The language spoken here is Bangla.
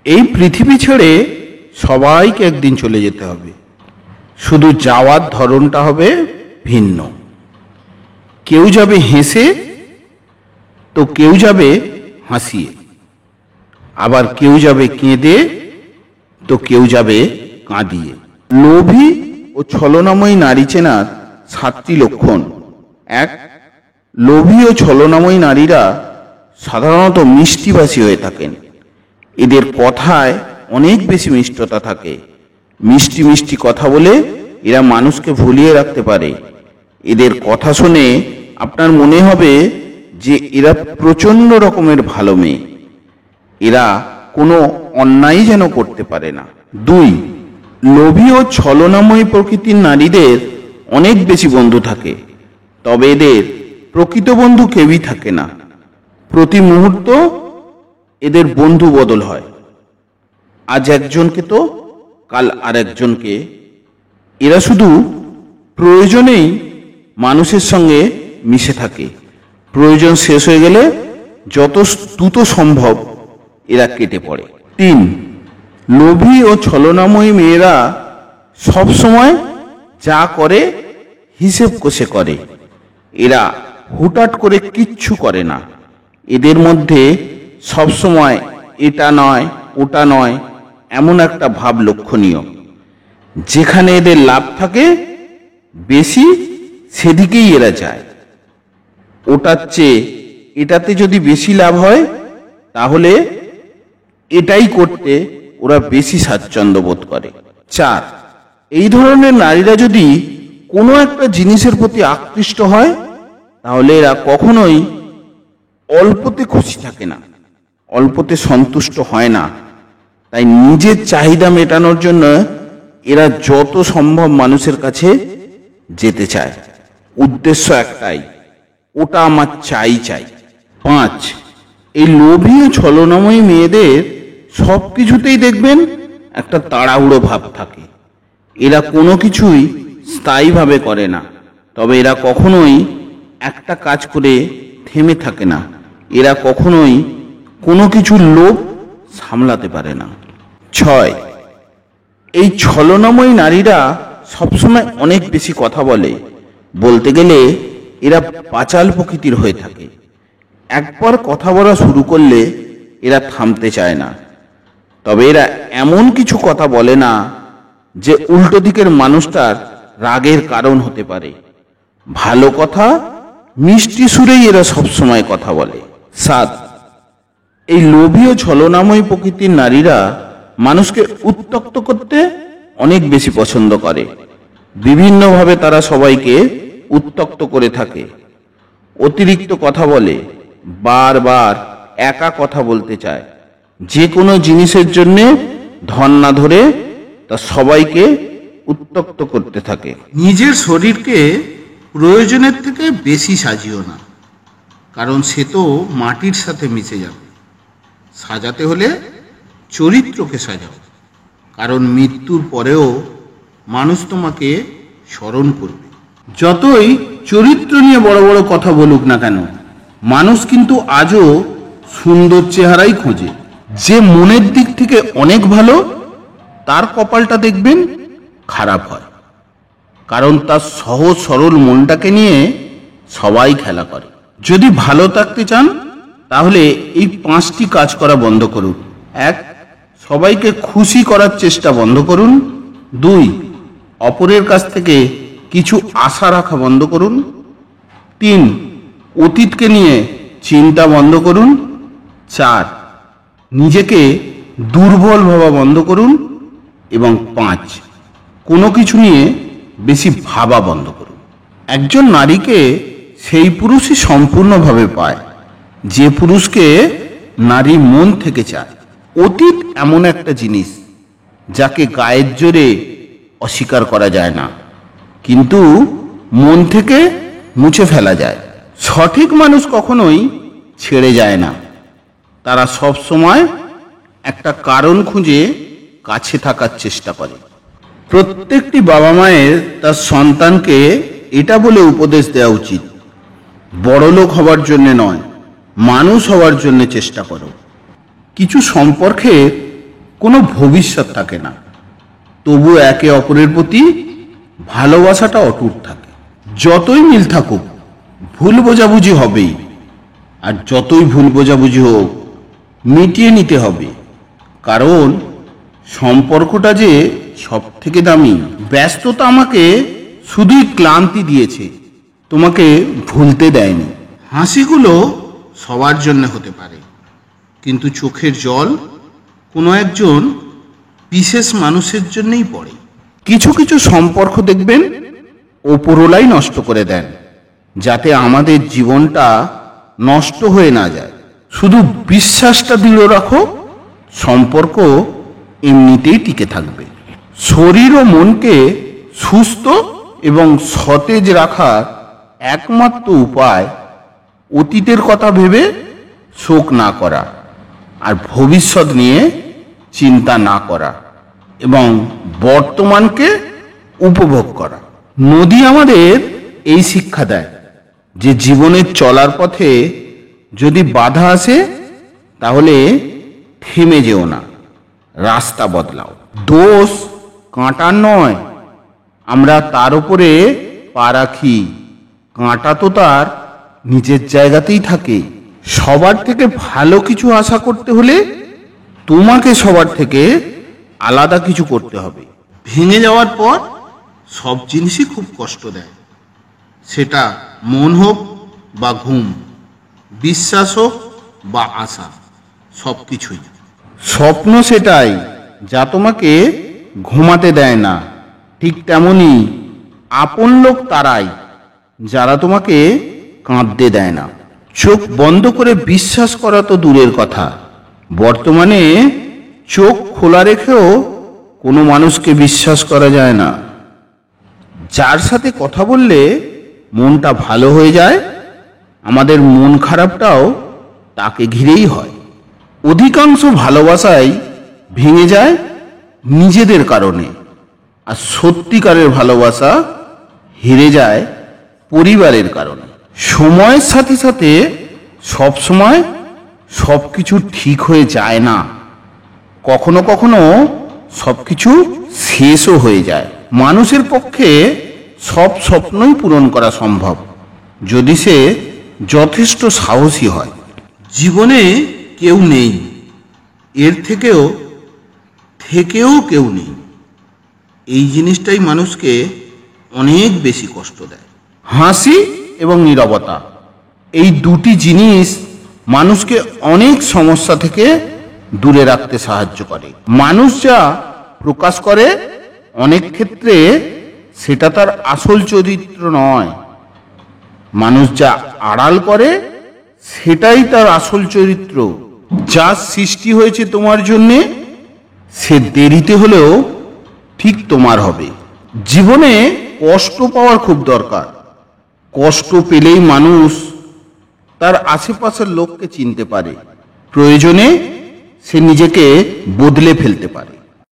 এই পৃথিবী ছেড়ে সবাইকে একদিন চলে যেতে হবে, শুধু যাওয়ার ধরনটা হবে ভিন্ন। কেউ যাবে হেসে তো কেউ যাবে হাসিয়ে, আবার কেউ যাবে কেঁদে তো কেউ যাবে কাঁদিয়ে। লোভী ও ছলনাময়ী নারী চেনার 7টি লক্ষণ। 1. লোভী ও ছলনাময়ী নারীরা সাধারণত মিষ্টিভাষী হয়ে থাকেন। এদের কথায় অনেক বেশি মিষ্টতা থাকে। মিষ্টি মিষ্টি কথা বলে এরা মানুষকে ভুলিয়ে রাখতে পারে। এদের কথা শুনে আপনার মনে হবে যে এরা প্রচণ্ড রকমের ভালো মেয়ে, এরা কোনো অন্যায় যেন করতে পারে না। 2. লোভী ও ছলনাময়ী প্রকৃতির নারীদের অনেক বেশি বন্ধু থাকে, তবে এদের প্রকৃত বন্ধু কেউই থাকে না। প্রতি মুহূর্ত এদের বন্ধু বদল হয়, আজ একজনকে তো কাল আর একজনকে। এরা শুধু প্রয়োজনেই মানুষের সঙ্গে মিশে থাকে, প্রয়োজন শেষ হয়ে গেলে যত দ্রুত সম্ভব এরা কেটে পড়ে। 3. লোভী ও ছলনাময়ী মেয়েরা সব সময় যা করে হিসেব কষে করে। এরা হুটহাট করে কিচ্ছু করে না। এদের মধ্যে সবসময় এটা নয় ওটা নয় এমন একটা ভাব লক্ষণীয়। যেখানে এদের লাভ থাকে বেশি সেদিকেই এরা যায়। ওটার চেয়ে এটাতে যদি বেশি লাভ হয় তাহলে এটাই করতে ওরা বেশি স্বাচ্ছন্দ্য বোধ করে। 4. এই ধরনের নারীরা যদি কোনো একটা জিনিসের প্রতি আকৃষ্ট হয় তাহলে এরা কখনোই অল্পতে খুশি থাকে না, অল্পতে সন্তুষ্ট হয় না। তাই নিজের চাহিদা মেটানোর জন্য এরা যত সম্ভব মানুষের কাছে যেতে চায়। উদ্দেশ্য একটাই, ওটা আমার চাই চাই। 5. এই লোভী ও ছলনাময়ী মেয়েদের সব কিছুতেই দেখবেন একটা তাড়াহুড়ো ভাব থাকে। এরা কোনো কিছুই স্থায়ীভাবে করে না, তবে এরা কখনোই একটা কাজ করে থেমে থাকে না। এরা কখনোই কোনো কিছুর লোভ সামলাতে পারে না। 6. এই ছলনাময়ী নারীরা সবসময় অনেক বেশি কথা বলে। বলতে গেলে এরা পাঁচাল প্রকৃতির হয়ে থাকে। একবার কথা বলা শুরু করলে এরা থামতে চায় না। তবে এরা এমন কিছু কথা বলে না যে উল্টো দিকের মানুষটার রাগের কারণ হতে পারে। ভালো কথা মিষ্টি সুরেই এরা সবসময় কথা বলে। 7. এই লোভী ও ছলনাময়ী প্রকৃতির নারীরা মানুষকে উত্ত্যক্ত করতে অনেক বেশি পছন্দ করে। বিভিন্নভাবে তারা সবাইকে উত্ত্যক্ত করে থাকে। অতিরিক্ত কথা বলে, বারবার একা কথা বলতে চায়। যে কোনো জিনিসের জন্যে ধন না ধরে তা সবাইকে উত্ত্যক্ত করতে থাকে। নিজের শরীরকে প্রয়োজনের থেকে বেশি সাজিও না, কারণ সে তো মাটির সাথে মিশে যাবে। সাজাতে হলে চরিত্রকে সাজাও, কারণ মৃত্যুর পরেও মানুষ তোমাকে স্মরণ করবে। যতই চরিত্র নিয়ে বড় বড় কথা বলুক না কেন, মানুষ কিন্তু আজও সুন্দর চেহারাই খোঁজে। যে মনের দিক থেকে অনেক ভালো তার কপালটা দেখবেন খারাপ হয়, কারণ তার সহজ সরল মনটাকে নিয়ে সবাই খেলা করে। যদি ভালো থাকতে চান তাহলে এই 5টি কাজ করা বন্ধ করুন। 1. সবাইকে খুশি করার চেষ্টা বন্ধ করুন। 2. অপরের কাছ থেকে কিছু আশা রাখা বন্ধ করুন। 3. অতীতকে নিয়ে চিন্তা বন্ধ করুন। 4. নিজেকে দুর্বল ভাবা বন্ধ করুন। এবং 5. কোনো কিছু নিয়ে বেশি ভাবা বন্ধ করুন। একজন নারীকে সেই পুরুষই সম্পূর্ণভাবে পায় যে পুরুষকে নারী মন থেকে চায়। অতীত এমন একটা জিনিস যাকে গায়ের জোরে অস্বীকার করা যায় না, কিন্তু মন থেকে মুছে ফেলা যায়। সঠিক মানুষ কখনোই ছেড়ে যায় না, তারা সব সময় একটা কারণ খুঁজে কাছে থাকার চেষ্টা করে। প্রত্যেকটি বাবা মায়ের তার সন্তানকে এটা বলে উপদেশ দেওয়া উচিত, বড়লোক হবার জন্য নয়, মানুষ হওয়ার জন্য চেষ্টা করো। কিছু সম্পর্কে কোনো ভবিষ্যৎ থাকে না, তবু একে অপরের প্রতি ভালোবাসাটা অটুট থাকে। যতই মিল থাকুক, ভুল বোঝাবুঝি হবেই, আর যতই ভুল বোঝাবুঝি হোক মিটিয়ে নিতে হবে, কারণ সম্পর্কটা যে সব থেকে দামি। ব্যস্ততা আমাকে শুধুই ক্লান্তি দিয়েছে, তোমাকে ভুলতে দেয়নি। হাসিগুলো সবার জন্য হতে পারে, কিন্তু চোখের জল কোনো একজন বিশেষ মানুষের জন্যই পড়ে। কিছু কিছু সম্পর্ক দেখবেন ওপরওয়ালাই নষ্ট করে দেন, যাতে আমাদের জীবনটা নষ্ট হয়ে না যায়। শুধু বিশ্বাসটা দৃঢ় রাখো, সম্পর্ক এমনিতেই টিকে থাকবে। শরীর ও মনকে সুস্থ এবং সতেজ রাখার একমাত্র উপায় অতীতের কথা ভেবে শোক না করা, আর ভবিষ্যৎ নিয়ে চিন্তা না করা, এবং বর্তমানকে উপভোগ করা। নদী আমাদের এই শিক্ষা দেয় যে জীবনের চলার পথে যদি বাধা আসে তাহলে থেমে যেও না, রাস্তা বদলাও। দোষ কাঁটার নয়, আমরা তার উপরে পা রাখি, কাঁটা তো তার নিজের জায়গাতেই থাকে। সবার থেকে ভালো কিছু আশা করতে হলে তোমাকে সবার থেকে আলাদা কিছু করতে হবে। ভেঙে যাওয়ার পর সব জিনিসই খুব কষ্ট দেয়, সেটা মন হোক বা ঘুম, বিশ্বাস হোক বা আশা, সব কিছুই। স্বপ্ন সেটাই যা তোমাকে ঘুমাতে দেয় না, ঠিক তেমনি আপন লোক তারাই যারা তোমাকে কাঁদতে দেয় না। চোখ বন্ধ করে বিশ্বাস করা তো দূরের কথা, বর্তমানে চোখ খোলা রেখেও কোনো মানুষকে বিশ্বাস করা যায় না। যার সাথে কথা বললে মনটা ভালো হয়ে যায়, আমাদের মন খারাপটাও তাকে ঘিরেই হয়। অধিকাংশ ভালোবাসাই ভেঙে যায় নিজেদের কারণে, আর সত্যিকারের ভালোবাসা হেরে যায় পরিবারের কারণে। সময়ের সাথে সাথে সব সময় সব কিছু ঠিক হয়ে যায় না, কখনো কখনো সব কিছু শেষও হয়ে যায়। মানুষের পক্ষে সব স্বপ্নই পূরণ করা সম্ভব যদি সে যথেষ্ট সাহসী হয়। জীবনে কেউ নেই, এর থেকেও কেউ নেই, এই জিনিসটাই মানুষকে অনেক বেশি কষ্ট দেয়। হাসি এবং নীরবতা, এই দুটি জিনিস মানুষকে অনেক সমস্যা থেকে দূরে রাখতে সাহায্য করে। মানুষ যা প্রকাশ করে অনেক ক্ষেত্রে সেটা তার আসল চরিত্র নয়, মানুষ যা আড়াল করে সেটাই তার আসল চরিত্র। যা সৃষ্টি হয়েছে তোমার জন্যে, সে দেরিতে হলেও ঠিক তোমার হবে। জীবনে কষ্ট পাওয়ার খুব দরকার, কষ্ট পেলেই মানুষ তার আশেপাশের লোককে চিনতে পারে, প্রয়োজনে সে নিজেকে বদলে ফেলতে পারে।